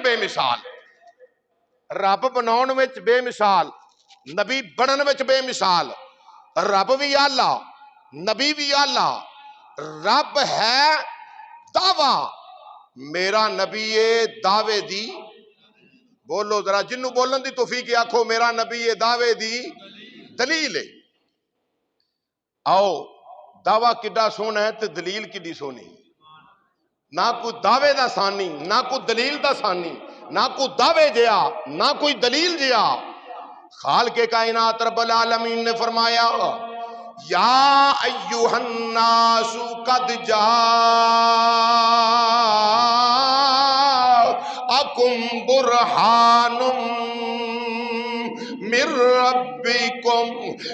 بے مثال رب بناؤن وچ بے مثال نبی بنن وچ بے مثال رب بھی آلہ نبی بھی آلہ رب ہے دعویٰ میرا نبی دعوے دی بولو ذرا جنوں بولن دی توفیق آکھو میرا نبی دعوے دی دلیل ہے آؤ دعویٰ کڈا سونا ہے تے دلیل کڈی سونی نہ کوئی دعوے دا ثانی نہ کوئی دلیل دا ثانی نہ کوئی دعوے جیا نہ کوئی دلیل جیا خالق کائنات رب العالمین نے فرمایا یا ایوہ الناس قد جاءکم برہان من ربکم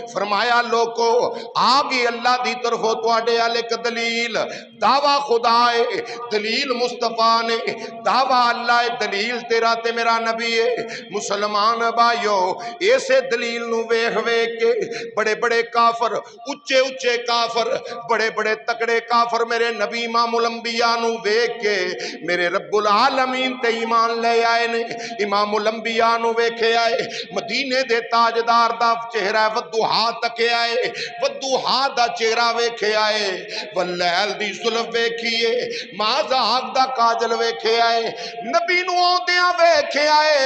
فرمایا لوگو آگی اللہ دی طرفوں توڑے علیک دلیل دعویٰ خدا ہے دلیل مصطفیٰ نے دعویٰ اللہ ہے دلیل تیرا تے میرا نبی ہے مسلمان بھائیو ایسے دلیل نو ویکھ ویکھ کے بڑے بڑے کافر اچھے اچھے کافر بڑے بڑے تکڑے کافر میرے نبی امام الانبیاء نو ویکھ کے میرے رب العالمین تے ایمان لے آئے نے امام الانبیاء نو ویکھے آئے مدینے دے تاجدار دا چہرہ ودوہا تکے آئے ودوہا دا چہرہ ویکھے آئے واللیل دی ظلف ویکھیے مازاق دا کاجل ویکھے آئے نبی نو آندیاں ویکھے آئے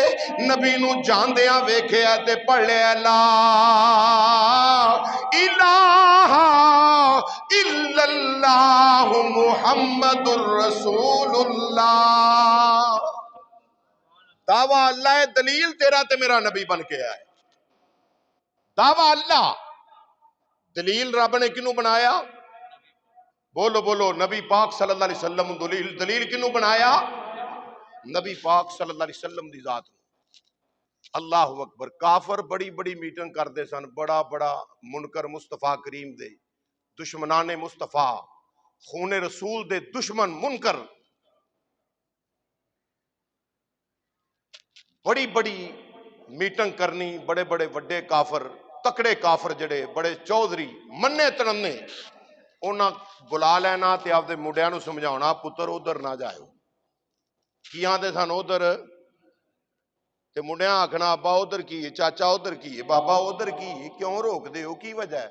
نبی نو جاندیاں ویکھے آئے تے پڑھ لے لا الہ الا اللہ محمد الرسول اللہ دعویٰ اللہ دلیل تیرا تے میرا نبی بن کے آئے دعویٰ اللہ دلیل رب نے کنوں بنایا بولو بولو نبی پاک صلی اللہ علیہ وسلم دلیل کنوں بنایا نبی پاک صلی اللہ علیہ وسلم دی ذات اللہ اکبر کافر بڑی بڑی میٹنگ کر دے سن بڑا بڑا منکر مصطفیٰ کریم دے دشمنان مصطفیٰ خون رسول دے دشمن منکر بڑی بڑی میٹنگ کرنی بڑے بڑے وڈے کافر تکڑے کافر جڑے بڑے چودھری مننے ترنے انہاں بلا لینا تے آپ دے مڈیاں نو سمجھاونا پتر ادھر نہ جائیو کیاں دے سن ادھر تے مڈیاں آکھنا ابا ادھر کی چاچا ادھر کی بابا ادھر کی کیوں روک دے ہو کی وجہ ہے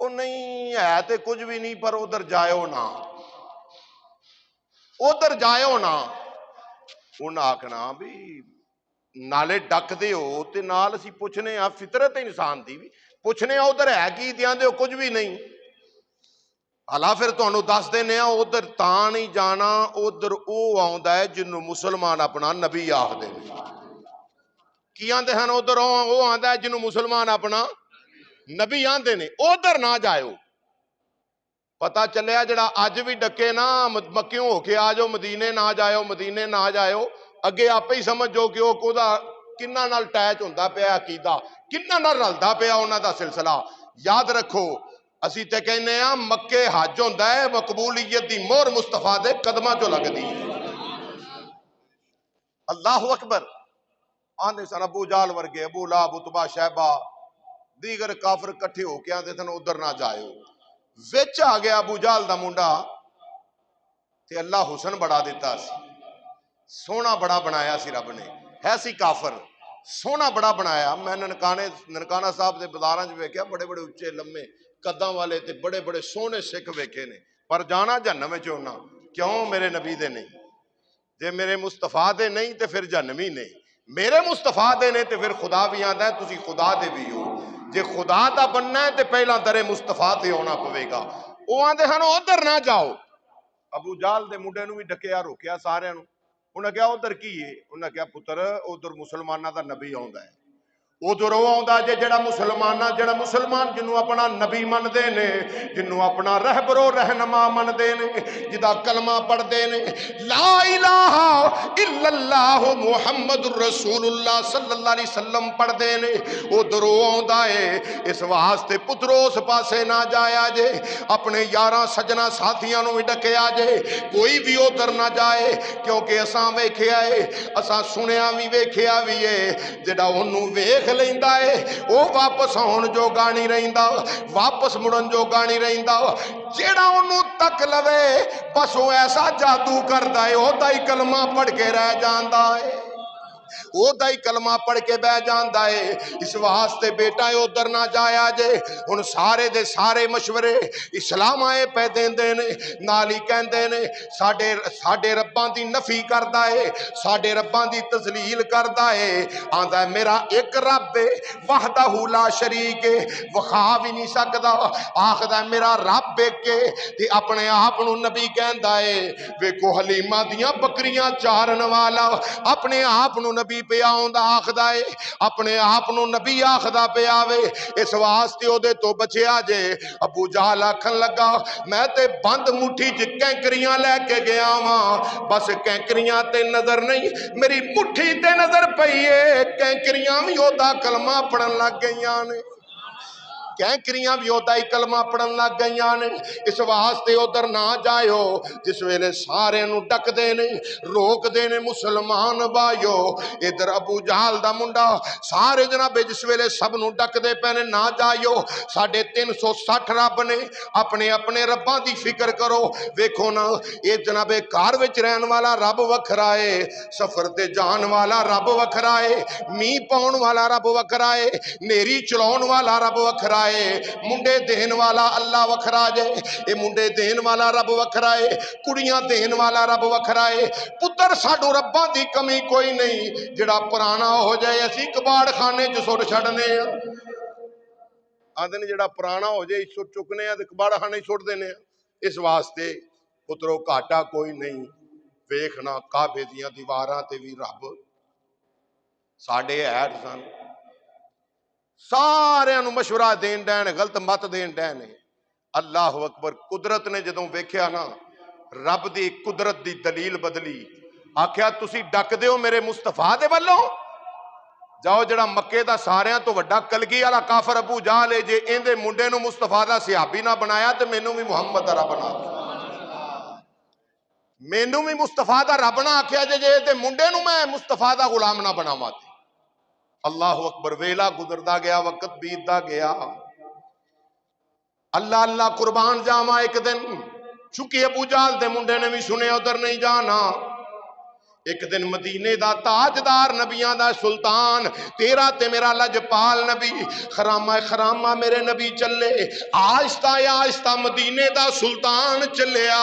او نہیں ہے تے کچھ بھی نہیں پر ادھر جائیو نا ادھر جائیو نا انہاں آکھنا بھی نالے ڈک دے ہو تے نال اسی پوچھنے ہاں فطرت انسان دی بھی پوچھنے ہاں ادھر ہے کی دیاں دے ہو کچھ بھی نہیں اللہ پھر تو انہوں دس دینے ہاں ادھر تاں نہیں جانا ادھر او آؤندا ہے جنہوں مسلمان اپنا نبی آخ دے کی آندے ہیں ادھر او آندا ہے جنہوں مسلمان اپنا نبی آندے نے ادھر نہ جائیو پتہ چلیا جڑا اج بھی ڈکے نا مکیوں ہو کے آجو مدینے نہ جائیو اگے آپ ہی سمجھ جو کہ وہ کودا کنہ نال ٹیچ ہوندہ پیا عقیدہ کنہ نال رلدا پیا انہاں دا سلسلہ یاد رکھو اسی تے کہنے ہیں مکے حج ہوندہ ہے مقبولیت دی مور مصطفیٰ دے قدمہ جو لگ دی اللہ اکبر آندے سن ابو جال ورگے ابو لہب اتبا شیبہ دیگر کافر کٹھے ہو کے آندے سن ادھر نہ جائیو وچ آ گیا ابو جال دا منڈا تے اللہ حسن بڑھا دیتا سی سونا بڑا بنایا سی رب نے ہے سی کافر سونا بڑا بنایا میں ننکانہ صاحب دے بازاراں وچ ویکھیا بڑے بڑے اچے لمے قداں والے تے بڑے بڑے سونے سکھ ویکھے نے پر جانا جہنم وچ ہونا کیوں میرے نبی دے نہیں جے میرے مصطفیٰ دے نہیں تے پھر جہنمی نہیں میرے مصطفیٰ دے نے تے پھر خدا بھی آندا ہے تسی خدا دے بھی ہو جے خدا دا بننا ہے تے پہلا در مصطفیٰ تے ہونا پوے گا او آندے ہن ادھر نہ جاؤ ابو جال دے منڈے نو بھی ڈکیا روکیا سارے نو انہاں کہا ادھر کی ہے انہاں کہا پتر ادھر مسلمانہ دا نبی آندا ہے ادھر وہ آندا جڑا مسلمان جنوں اپنا نبی من دے نے جنوں اپنا رہبر و رہنما من دے نے جدا کلمہ پڑھ دے نے لا الہ الا اللہ محمد الرسول اللہ صلی اللہ علیہ وسلم پڑھ دے نے ادھر وہ آندا ہے اس واسطے پترو اس پاسے نہ جایا جے اپنے یاراں سجنا ساتھیاں نو ڈکیا جے کوئی بھی ادھر نہ جائے کیونکہ اساں ویکھیا ہے اساں سنیا بھی ویکھیا بھی ہے جڑا اونوں ویکھ لیندا ہے او واپس آن جو گانی رہندا واپس مڑن جو گانی رہندا جیڑا انہوں تک لوے بس وہ ایسا جادو کردا ہے او دائی کلمہ پڑھ کے رہ جاندا ہے وہ دائی کلمہ پڑھ کے بہ جاندا ہے اس واسطے بیٹا ہے ادھر نہ جایا جے ان سارے دے سارے مشورے اسلام آئے پہ دیندے نے نالی کہندے نے ساڈے رباں دی نفی کردا ہے ساڈے رباں دی تذلیل کردا ہے آندا ہے میرا ایک رب ہے وحدہ لا شریک ہے وخا بھی نہیں سکدا آخدا ہے میرا رب ایک ہے تے اپنے آپ نو نبی کہندا ہے ویکھو حلیمہ دیاں بکریاں چارن والا اپنے آپ نو نبی پہ آؤندا آخدا ہے اپنے آپ نو نبی آخدا پہ آوے اس واسطے او دے تو بچیا جے ابو جہل آکھن لگا میں تے بند مٹھی چ کینکریاں لے کے گیا واں بس کینکریاں تے نظر نہیں میری مٹھی تے نظر پئی ہے کینکریاں بھی او دا کلمہ پڑھن لگ گئیاں نے کینکریاں بھی ہوتا ہی کلمہ پڑھن لگ گئیاں نے اس واسطے ادھر نہ جائیو جس ویلے سارے نو ڈک دینے روک دینے مسلمان بائیو ادھر ابو جہل دا منڈا سارے جناب جس ویلے سب نو ڈک دے پہنے نہ جائیو 360 رب نے اپنے اپنے رباں دی فکر کرو ویکھو نا یہ جناب کار وچ رہن والا رب وکھرائے سفر تے جان والا رب وکھرائے می پاؤن والا رب وکھرائے نیری چلاؤن والا رب وکھرائے منڈے دین والا اللہ وکھرا جے اے منڈے دین والا رب وکھرائے کڑیاں دین والا رب وکھرائے پتر ساڈو رباں دی کمی کوئی نہیں جڑا پرانا ہو جائے اسی کباڑ خانے جو سٹ چھڑنے آدھے جڑا پرانا ہو جائے سٹ چکنے ہیں کباڑ خانے سٹ دینے اس واسطے پترو کاٹا کوئی نہیں ویکھنا کعبے دیاں دیواراں تے وی رب ساڈے ایڈ سن سارے انو مشورہ دین ڈینے غلط مت دین ڈینے اللہ اکبر قدرت نے جدوں ویکھیا نا رب دی قدرت دی دلیل بدلی آکھیا تسی ڈک دیو میرے مصطفیٰ دے والوں جاؤ جڑا مکے دا ساریاں تو وڈا کلگی والا کافر ابو جہل ہے جے ایندے منڈے نو مصطفیٰ دا صحابی نہ بنایا تے مینوں بھی محمد دا رب بنا مینوں بھی مصطفیٰ دا رب نہ آکھیا جے تے منڈے نو میں مصطفیٰ دا غلام نہ بناواں اللہ اکبر ویلا گزردا گیا وقت بیتدا گیا اللہ اللہ قربان جاواں ایک دن چونکہ ابو جہل دے منڈے نے بھی سنے ادھر نہیں جانا ایک دن مدینے دا تاجدار نبیاں دا سلطان تیرا تے میرا لجپال نبی خرامہ میرے نبی چلے آہستہ آہستہ مدینے دا سلطان چلیا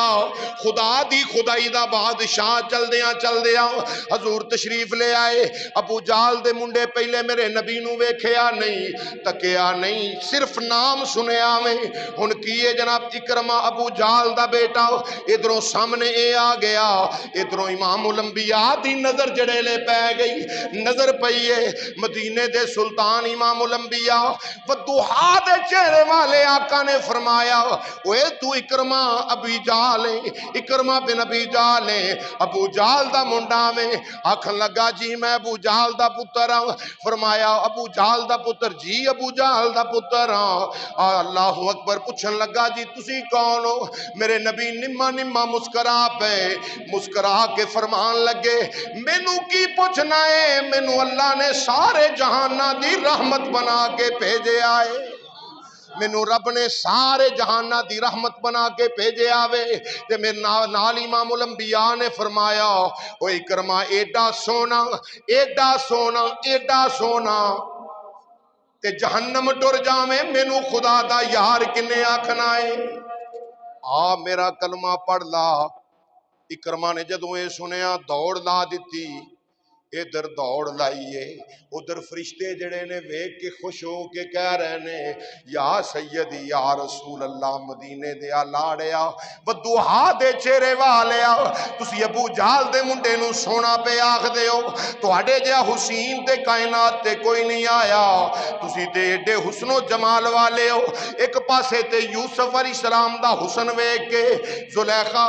خدا دی خدائی دا بادشاہ چل دیا حضور تشریف لے آئے ابو جہل دے منڈے پہلے میرے نبی نو ویکھیا نہیں تکیا نہیں صرف نام سنیا میں ہن کیے جناب اکرمہ ابو جہل دا بیٹا ادھروں سامنے اے آ گیا ادھروں امام الانبیاء دی نظر جڑیلے پہ گئی نظر پئیے مدینے دے سلطان امام الانبیاء ودوحا دے چہرے والے آقا نے فرمایا اوے تو اکرمہ ابی جہل اکرمہ بن ابی جہل ابو جہل دا منڈا میں آکھن لگا جی میں ابو جہل دا پتر ہاں فرمایا ابو جہل دا پتر جی ابو جہل دا پتر ہاں اللہ اکبر پوچھن لگا جی تسی کون ہو میرے نبی نما مسکرا پے مسکرا کے فرمان لگے مینوں کی پوچھنا ہے مینوں اللہ نے سارے جہانہ دی رحمت بنا کے بھیجے آئے مینوں رب نے سارے جہانہ دی رحمت بنا کے بھیجے آوے تے میرے نال امام الانبیاء نے فرمایا او اکرمہ ایڈا سونا ایڈا سونا ایڈا سونا تے جہنم ٹر جاویں مینوں خدا دا یار کنے آکھنا ہے آ میرا کلمہ پڑھ لا اکرمہ نے جدوں اے سنیا دوڑ لا دیتی ادھر دوڑ لائیے ادھر فرشتے جڑے نے ویکھ کے خوش ہو کے کہہ رہے نے یا سیدی یا رسول اللہ مدینے دیا لاڑیا ودوحا دے چہرے والیا تسی ابو جہل دے منڈے نو سونا پہ آکھ دیو تواڈے جیا حسین تے کائنات تے کوئی نہیں آیا تسی تے ایڈے حسن و جمال والے ہو ایک پاسے تے یوسف علیہ السلام دا حسن ویکھ کے زلیخا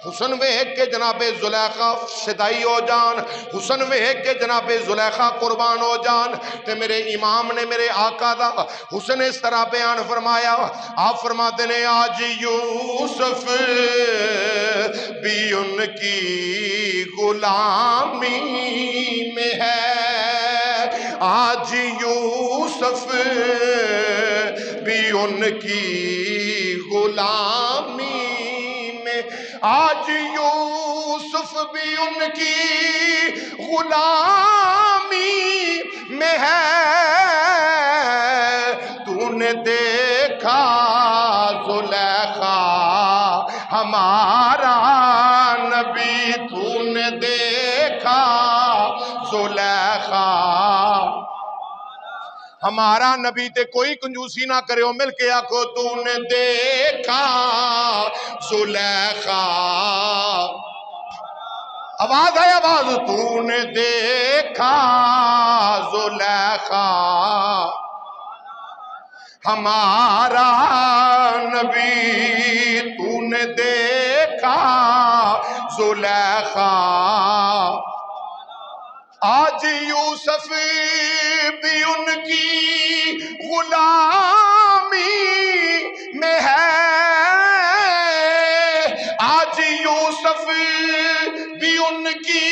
حسن ویکھ کے جناب زلیخا شدائی ہو جان حسن ویکھ کہ جناب زلیخا قربان ہو جان تے میرے امام نے میرے آقا دا حسن اس طرح بیان فرمایا آپ فرماتے ہیں آج یوسف بھی ان کی غلامی میں ہے آج یوسف بھی ان کی غلامی میں، آج یوسف بھی ان کی غلامی میں ہے۔ تو نے دیکھا زلیخا ہمارا نبی، تو نے دیکھا زلیخا ہمارا نبی، تے کوئی کنجوسی نہ کرے ہو، مل کے آکھو تو نے دیکھا زلیخا، آواز ہے آواز، تو نے دیکھا زلیخا ہمارا نبی، تو نے دیکھا زلیخا۔ آج یوسف بھی ان کی غلامی میں ہے، آج یوسف بھی ان کی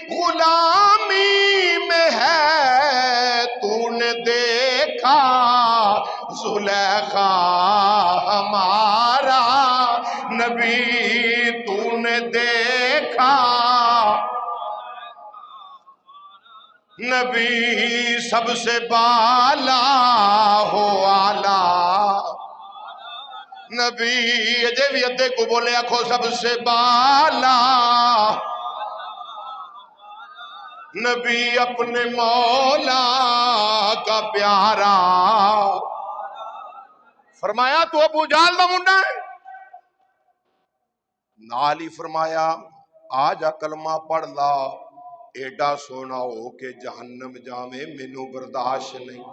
غلامی میں ہے۔ تو نے دیکھا زلیخا ہمارا نبی، تو نے دیکھا نبی سب سے بالا ہو آلہ، نبی اجے بھی ادھے کو بولے آکھو سب سے بالا، نبی اپنے مولا کا پیارا۔ فرمایا تو ابو جہل دا منڈا ہے، نال ہی فرمایا آ جا کلمہ پڑھ لا، ایڈا سونا ہو کہ جہنم جاویں مینوں برداشت نہیں۔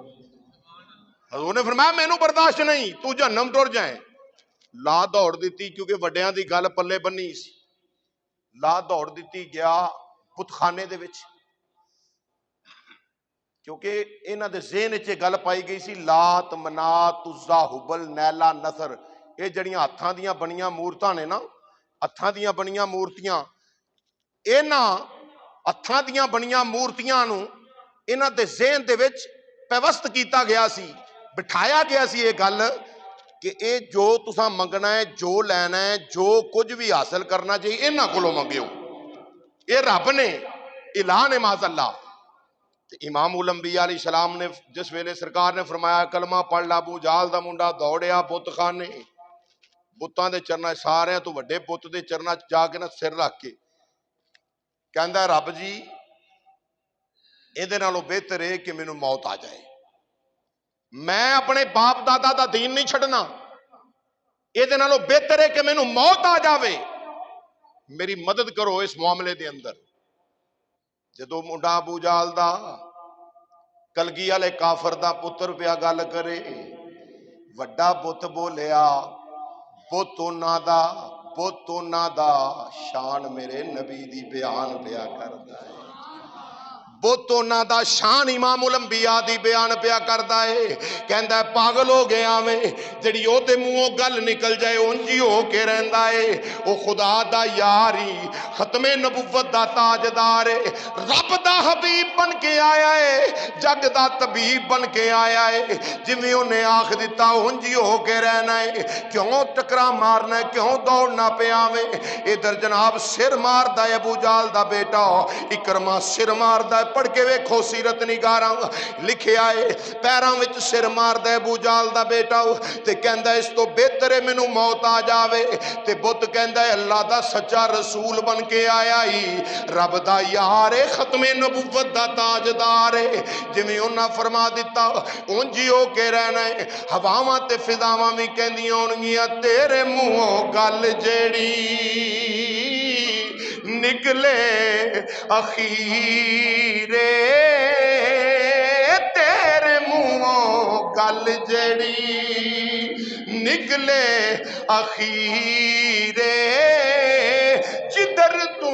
حضور نے فرمایا مینوں برداشت نہیں، تو جہنم ٹر جائیں۔ لا دوڑ دیتی، کیونکہ وڈیاں دی گل پلے بنی سی، لا دوڑ دیتی گیا بت خانے دے وچ، کیونکہ انہاں دے ذہن وچ گل پائی گئی سی لات منات عزا حبل نیلا نصر، اے جڑیاں ہتھاں دیاں بنیاں مورتاں نے نا، ہتھاں دیاں بنیاں مورتیاں، انہاں ہتھاں دیاں بنیاں مورتیاں نو انہاں دے ذہن دے وچ پیوست کیتا گیا سی، بٹھایا گیا سی یہ گل کہ اے جو تساں منگنا ہے، جو لینا ہے، جو کچھ بھی حاصل کرنا چاہیے انہاں کولوں منگیو، اے رب نے الہ نے معاذ اللہ۔ امام الانبیاء علیہ السلام نے جس ویلے سرکار نے فرمایا کلمہ پڑھ لا، ابو جہل دا منڈا دوڑیا بت خانے، بتاں دے چرنا سارے تو وڈے بت دے چرنا جا کے نا سر رکھ کے کہندا رب جی اے نالوں بہتر ہے کہ مینوں موت آ جائے، میں اپنے باپ دادا دا دین نہیں چھڈنا، اے نالوں بہتر ہے کہ مینوں موت آ جاوے، میری مدد کرو اس معاملے دے اندر۔ جدو منڈا ابو جہل دا کلگی والے کافر دا پتر پیا گل کرے، وڈا بت بولیا، بت انہاں دا شان میرے نبی دی بیان پیا کردا ہے، بت انہاں دا شان امام الانبیاء دی بیان پیا کردا ہے، کہندا ہے پاگل ہو گیا میں، جڑی او دے منہوں گل نکل جائے اونجی ہو کے رہندا ہے، او خدا دا یاری ختم نبوت دا تاجدار ہے، رب دا حبیب بن کے آیا ہے، جگ دا طبیب بن کے آیا ہے، جویں انہیں آکھ دیتا اونجی ہو کے رہنا ہے، کیوں ٹکرا مارنا ہے، کیوں دوڑنا پیا میں۔ ادھر جناب سر ماردا ہے ابو جہل دا بیٹا اکرما، سر ماردا ہے، پڑھ کے ویکھو سیرت نگاراں لکھیا ہے، پیراں وچ سر ماردا ہے ابو جہل دا بیٹا تے کہندا ہے اس تو بہتر ہے مینوں موت آ جاوے، تے بت کہندا ہے اللہ دا سچا رسول بن کے آیا ہی، رب دا یار ہے، ختم نبوت دا تاجدار ہے، جویں انہاں فرما دیتا اونجی ہو کے رہنا ہے۔ ہواواں تے فضاواں وی کہندیاں ہونگیاں تیرے منہوں گل جیڑی نکلے اخیرے، تیرے منہوں گل جیڑی نکلے اخیرے، جدھر تو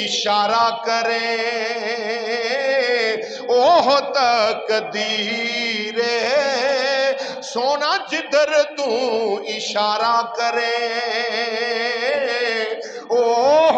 اشارہ کرے اوہ تقدیر سونا، جدھر تو اشارہ کرے اوہ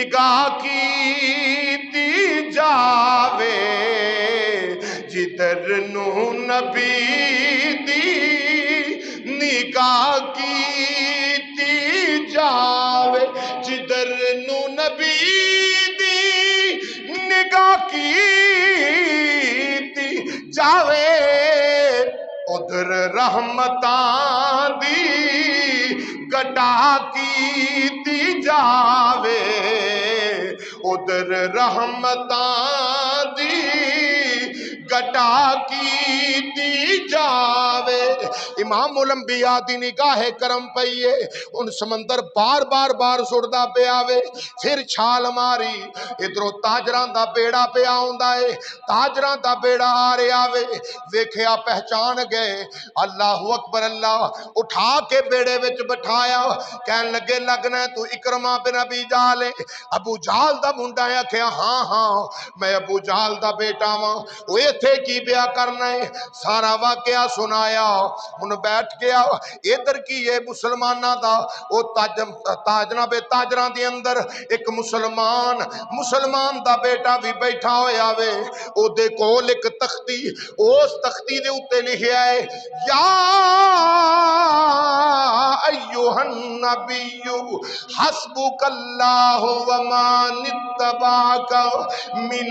نگاہ کیتی جاوے جدر نو نبی دی نگاہ کیتی جاوے جدر نو نبی دی نگاہ کیتی جاوے ادھر رحمتاں دی گڈا کیتی جاوے ادھر رحمتاں دی گڈا کیتی جاوے امام الانبیاء دی نگاہ کرم پئیے ان سمندر بار بار بار سڑدا پیا وے پھر چھال ماری ادھروں تاجراں دا بیڑا پیا ہوندا ہے تاجراں دا بیڑا آ رہا وے ویکھیا پہچان گئے اللہ اکبر اللہ اٹھا کے بیڑے وچ بٹھایا کہن لگے لگنا تو اکرمہ بن ابی جہل ابو جہل دا منڈا ہے کہ ہاں ہاں میں ابو جہل دا بیٹا ہاں وہ ایتھے کی پیا کرنا ہے سارا واقعہ سنایا ہن بیٹھ گیا ادھر کی یہ مسلماناں دا او تاجناب تاجراں دے اندر ایک مسلمان دا بیٹا بھی بیٹھا ہویا وے او دے کول ایک تختی اس تختی دے اوتے لکھیا ہے یا ایوہ النبی حسبک اللہ ومن اتبعک من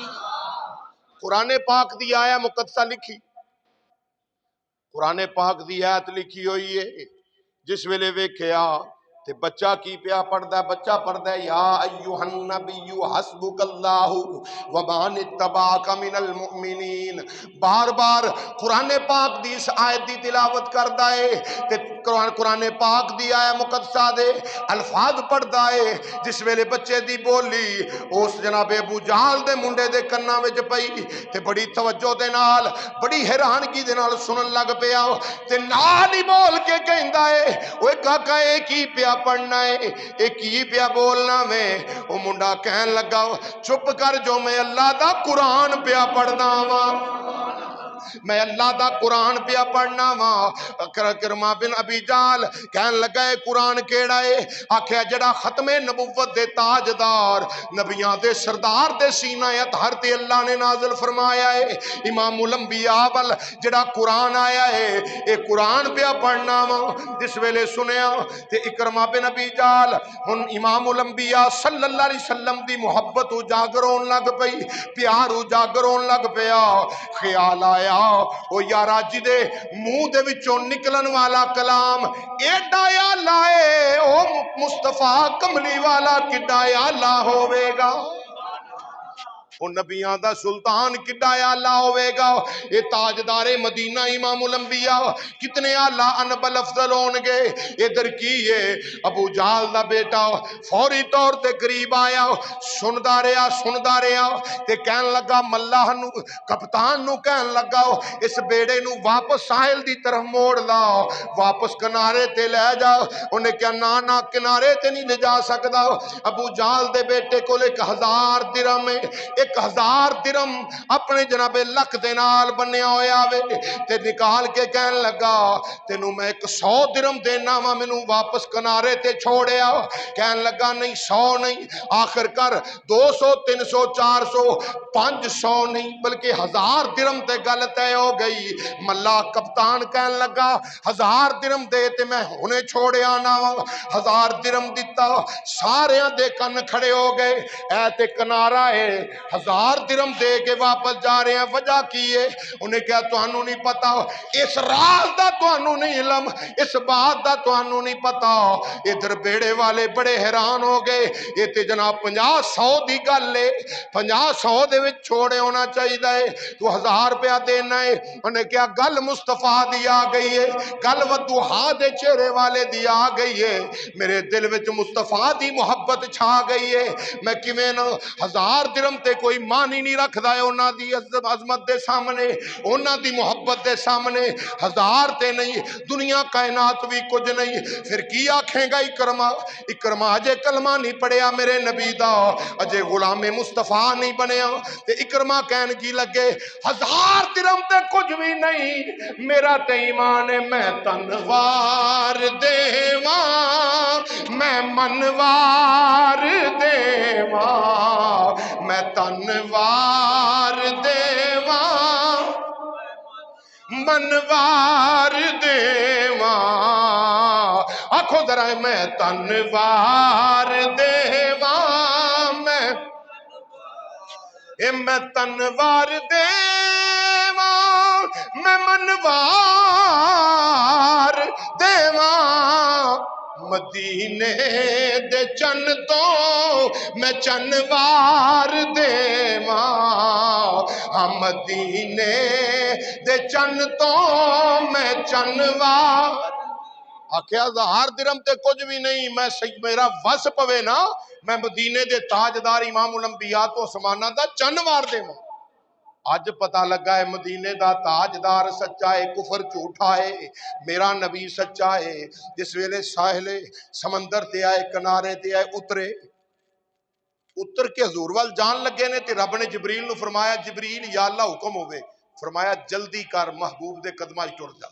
المؤمنین قرآن پاک دی آیا مقدسہ لکھی قرآن پاک دی آیت لکھی ہوئی ہے جس ویلے ویکھیا تے بچہ کی پیا پڑھدا ہے بچہ پڑھدا ہے یا ایوہ النبی حسبک اللہ ومن اتبعک من المؤمنین بار بار قرآن پاک دی اس آیت دی تلاوت کردا ہے تے قرآن پاک دی آیا مقدسہ دے الفاظ پڑھدا ہے جس ویلے بچے دی بولی اس جناب ابو جہل دے منڈے دے کناں وچ پئی تے بڑی توجہ دے نال بڑی حیرانگی دے نال سنن لگ پیا تے نال ہی بول کے کہندا ہے اوے کاکا اے کی پیا پڑھنا ہے اے کی پیا بولنا میں او منڈا کہن لگا چپ کر جو میں اللہ دا قرآن پیا پڑھنا وا میں اللہ دا قرآن پیا پڑھنا وا اکرمہ بن ابی جہل کہن لگا ہے قرآن کیڑا ہے آکھیا جڑا ختم نبوت دے تاجدار نبیاں دے سردار دے سینہ اطہر تے اللہ نے نازل فرمایا ہے امام الانبیاء وال جڑا قرآن آیا ہے اے قرآن پیا پڑھنا وا جس ویلے سنیا تے اکرمہ بن ابی جہل ہن امام الانبیاء صلی اللہ علیہ وسلم دی محبت اجاگر ہون لگ پئی پیار اجاگر ہون لگ پیا خیال آیا او یارا جی دے منہ دے وچوں نکلن والا کلام ایڈا یا لائے او مصطفیٰ کملی والا کڈا یا لا ہوے گا وہ نبیان دا سلطان کڈا آلہ ہوئے گا یہ تاجدار مدینہ امام الانبیاء کتنے آلہ انبل افضل ہونگے ادھر کی ہے ابو جہل دا بیٹا فوری طور تے قریب آیا سندہ رہا تے کہن لگا ملہ نو کپتان نو کہن لگا اس بیڑے نو واپس ساحل دی طرف موڑ لا واپس کنارے تے لے جا انہیں کیا نانا کنارے تے نہیں لے جا سکدا ابو جہل دے بیٹے کو 1000 درہم 1000 درہم اپنے جناب لک دے نال بنیا ہویا وے تے نکال کے کہن لگا تینوں میں 100 درہم دینا وا مینوں واپس کنارے تے چھوڑیا کہن لگا نہیں 100 نہیں آخر کر 200 300 400 500 نہیں بلکہ 1000 درہم تے گل طے ہو گئی ملا کپتان کہن لگا 1000 درہم دے تے میں ہنے چھوڑیا نا 1000 درہم دیتا سارے دے کن کھڑے ہو گئے اے تے کنارہ ہے 1000 درہم دے کے واپس جا رہے ہیں وجہ کی ہے انہیں کہا توانوں نہیں پتا اس راز دا توانوں نہیں علم اس بات دا توانوں نہیں پتا ادھر بیڑے والے بڑے حیران ہو گئے یہ تے جناب 50-100 دی گل لے 50-100 دے وچ چھوڑے ہونا چاہیے ہے تو 1000 روپیہ دینا ہے انہیں کہا گل مصطفیٰ دی آ گئی ہے گل ودوحا دے چہرے والے دی آ گئی ہے میرے دل وچ مصطفیٰ دی محبت چھا گئی ہے میں کیویں 1000 درہم تے کوئی مان ہی نہیں رکھدا ہے انہاں دی عظمت دے سامنے، انہاں دی محبت دے سامنے۔ ہزار تے نہیں، دنیا کائنات بھی کچھ نہیں، پھر کی آکھیں گا اکرما؟ اکرما اجے کلمہ نہیں پڑھیا میرے نبی دا، اجے غلام مصطفیٰ نہیں بنیا، تے اکرما کہن کی لگے ہزار درہم تے کچھ بھی نہیں، میرا تے ایمان ہے میں تنوار دیواں، میں منوار دیواں، میں تنوار دیواں، منوار دیواں، آکھو ذرا میں تنوار دیواں، میں تنوار دیواں، میں منوار دیواں، مدینے دے چن تو میں چنوار دیواں، ہاں مدینے دے چن تو میں چنوار۔ آکھیا ہزار درہم تے کچھ بھی نہیں، میں میرا وس پوے نا میں مدینے دے تاجدار امام الانبیاء تو سمانا دا چنوار دے ماں۔ آج پتہ لگا ہے مدینے دا تاجدار سچا ہے، کفر جھوٹا ہے، میرا نبی سچا ہے۔ جس ویلے ساحل سمندر تے آئے، کنارے تے آئے، اتر کے حضور وال جان لگے نے تے رب نے جبریل نو فرمایا جبریل یا اللہ حکم ہوئے، فرمایا جلدی کر محبوب دے قدمہ ٹر جا،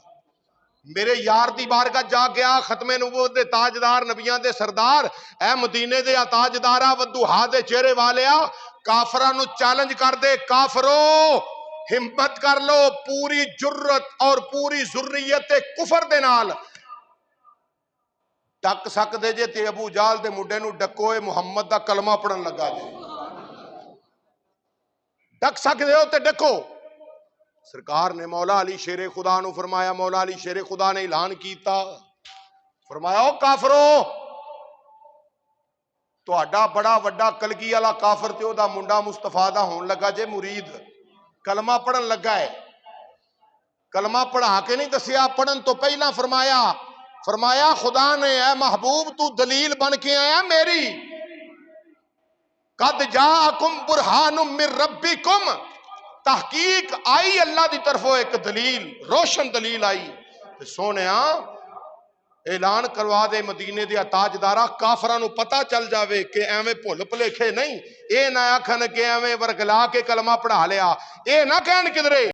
میرے یار دی بارگاہ جا گیا، ختم نبوت دے تاجدار نبیان دے سردار، اے مدینے دے تاجدارا ودوہا دے چہرے والیا، کافرہ نو چیلنج کر دے، کافرو ہمت کر لو، پوری جرت اور پوری ذریت کفر دے نال ڈک سک دے جے تے ابو جال دے مڈے نو ڈکوئے محمد دا کلمہ پڑھن لگا جے، ڈک سک دے ہو تے ڈکو۔ سرکار نے مولا علی شیر خدا نو فرمایا، مولا علی شیر خدا نے اعلان کیتا، فرمایا او کافرو، تو اڈا بڑا وڈا کلگی والا کافر تے او دا منڈا مصطفیٰ دا ہون لگا جے مرید، کلمہ پڑھن لگا ہے، کلمہ پڑھا کے نہیں دسیا، پڑھن تو پہلا فرمایا خدا نے اے محبوب تو دلیل بن کے آیا میری، قد جاءکم برہان من ربکم، تحقیق آئی اللہ دی طرفوں ایک دلیل، روشن دلیل آئی، سونیا اعلان کروا دے مدینے دیا تاجدارا، کافرانو پتہ چل جاوے کہ ایویں بھول بھلیکھے نہیں، اے نہ آکھن کہ ایویں ورگلا کے کلمہ پڑھا لیا، اے نہ کہن کدرے